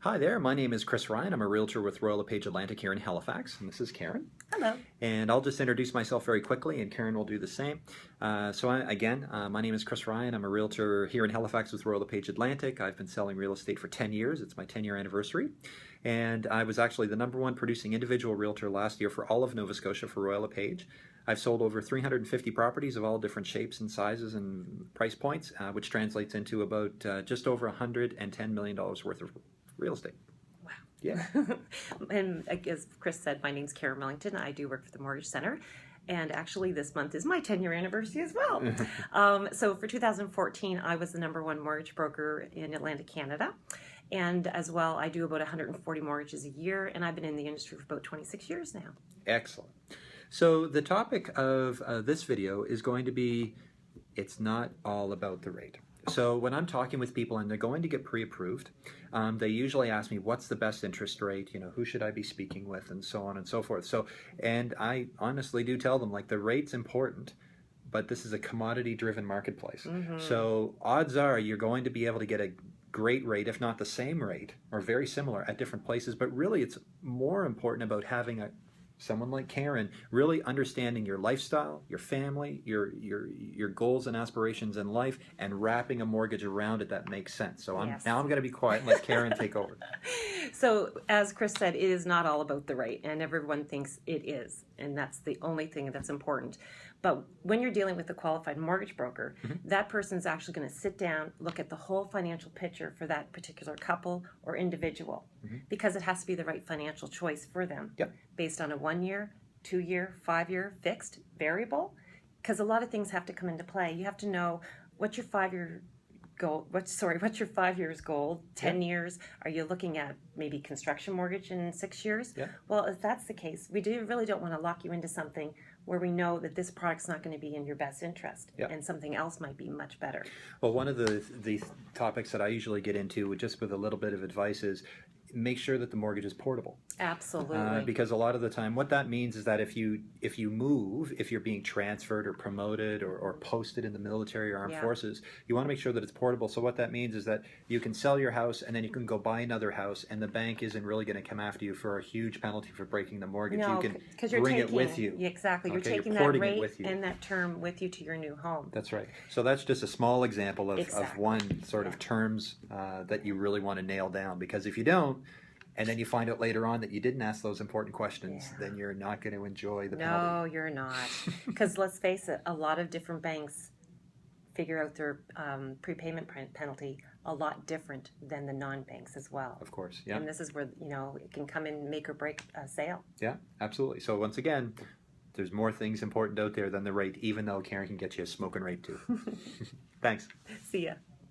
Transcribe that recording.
Hi there, my name is Chris Ryan. I'm a realtor with Royal LePage Atlantic here in Halifax, and this is Karen. Hello. And I'll just introduce myself very quickly, and Karen will do the same. My name is Chris Ryan. I'm a realtor here in Halifax with Royal LePage Atlantic. I've been selling real estate for 10 years. It's my 10-year anniversary. And I was actually the #1 producing individual realtor last year for all of Nova Scotia for Royal LePage. I've sold over 350 properties of all different shapes and sizes and price points, which translates into about just over $110 million worth of real estate. Wow. Yeah. And as Chris said, my name's Karen Millington. I do work for the Mortgage Center. And actually, this month is my 10-year anniversary as well. So for 2014, I was the #1 mortgage broker in Atlantic Canada. And as well, I do about 140 mortgages a year. And I've been in the industry for about 26 years now. Excellent. So the topic of this video is going to be, it's not all about the rate. So when I'm talking with people and they're going to get pre-approved, they usually ask me, what's the best interest rate? You know, who should I be speaking with, and so on and so forth. So, and I honestly do tell them, like, the rate's important, but this is a commodity-driven marketplace. So odds are you're going to be able to get a great rate, if not the same rate, or very similar at different places. But really, it's more important about having someone like Karen really understanding your lifestyle, your family, your goals and aspirations in life, and wrapping a mortgage around it that makes sense. So now I'm going to be quiet and let Karen take over. So as Chris said, it is not all about the rate, and everyone thinks it is, and that's the only thing that's important. But when you're dealing with a qualified mortgage broker, that person's actually going to sit down, look at the whole financial picture for that particular couple or individual, because it has to be the right financial choice for them, based on a 1-year, 2-year, 5-year, fixed, variable, because a lot of things have to come into play. You have to know what's your 5-year goal, what's your 5 years goal, 10 years? Are you looking at maybe construction mortgage in 6 years? Well, if that's the case, we really don't want to lock you into something where we know that this product's not going to be in your best interest, and something else might be much better. Well, one of the topics that I usually get into, just with a little bit of advice, is make sure that the mortgage is portable. Absolutely. Because a lot of the time what that means is that if you move, if you're being transferred or promoted or posted in the military or armed forces, you want to make sure that it's portable. So what that means is that you can sell your house and then you can go buy another house, and the bank isn't really going to come after you for a huge penalty for breaking the mortgage. No, you can bring it with you. Exactly. You're taking that rate and that term with you to your new home. That's right. So that's just a small example of one sort of terms that you really want to nail down, because if you don't, and then you find out later on that you didn't ask those important questions, then you're not going to enjoy the penalty. No, you're not. Because let's face it, a lot of different banks figure out their prepayment penalty a lot different than the non-banks as well. Of course, yeah. And this is where, it can come in, make or break a sale. Yeah, absolutely. So once again, there's more things important out there than the rate, even though Karen can get you a smoking rate too. Thanks. See ya.